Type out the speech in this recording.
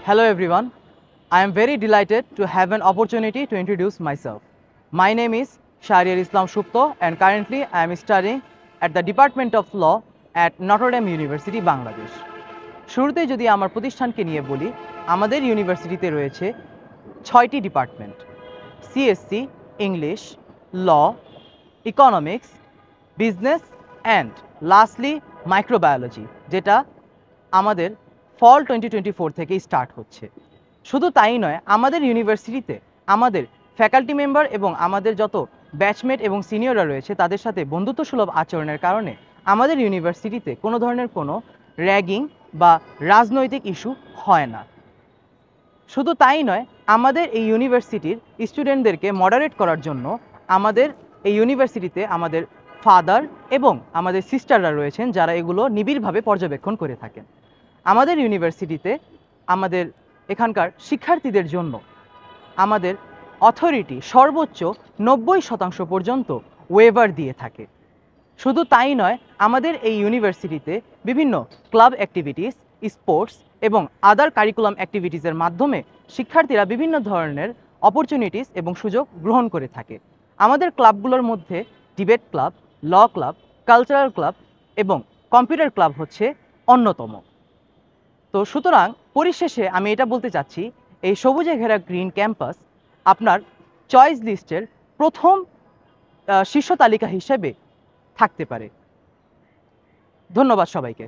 Hello everyone. I am very delighted to have an opportunity to introduce myself. My name is Shahriar Islam Shupto and currently I am studying at the Department of Law at Notre Dame University, Bangladesh. শুরুতে যদি আমার প্রতিষ্ঠানকে নিয়ে বলি, আমাদের ইউনিভার্সিটিতে রয়েছে 6টি department: CSC, English, law, economics, business and lastly microbiology, যেটা আমাদের ফল 2024 থেকেই স্টার্ট হচ্ছে। শুধু তাই নয়, আমাদের ইউনিভার্সিটিতে আমাদের ফ্যাকাল্টি মেম্বার এবং আমাদের যত ব্যাচমেট এবং সিনিয়ররা রয়েছে তাদের সাথে বন্ধুত্বসুলভ আচরণের কারণে আমাদের ইউনিভার্সিটিতে কোনো ধরনের কোনো র্যাগিং বা রাজনৈতিক ইস্যু হয় না। শুধু তাই নয়, আমাদের এই ইউনিভার্সিটির স্টুডেন্টদেরকে মডারেট করার জন্য আমাদের এই ইউনিভার্সিটিতে আমাদের ফাদার এবং আমাদের সিস্টাররা রয়েছেন যারা এগুলো নিবিড়ভাবে পর্যবেক্ষণ করে থাকেন। আমাদের ইউনিভার্সিটিতে আমাদের এখানকার শিক্ষার্থীদের জন্য আমাদের অথরিটি সর্বোচ্চ 90% পর্যন্ত ওয়েভার দিয়ে থাকে। শুধু তাই নয়, আমাদের এই ইউনিভার্সিটিতে বিভিন্ন ক্লাব অ্যাক্টিভিটিস, স্পোর্টস এবং আদার কারিকুলাম অ্যাক্টিভিটিসের মাধ্যমে শিক্ষার্থীরা বিভিন্ন ধরনের অপরচুনিটিস এবং সুযোগ গ্রহণ করে থাকে। আমাদের ক্লাবগুলোর মধ্যে ডিবেট ক্লাব, ল ক্লাব, কালচারাল ক্লাব এবং কম্পিউটার ক্লাব হচ্ছে অন্যতম। তো সুতরাং পরিশেষে আমি এটা বলতে চাচ্ছি, এই সবুজে ঘেরা গ্রিন ক্যাম্পাস আপনার চয়েস লিস্টের প্রথম শীর্ষ তালিকা হিসেবে থাকতে পারে। ধন্যবাদ সবাইকে।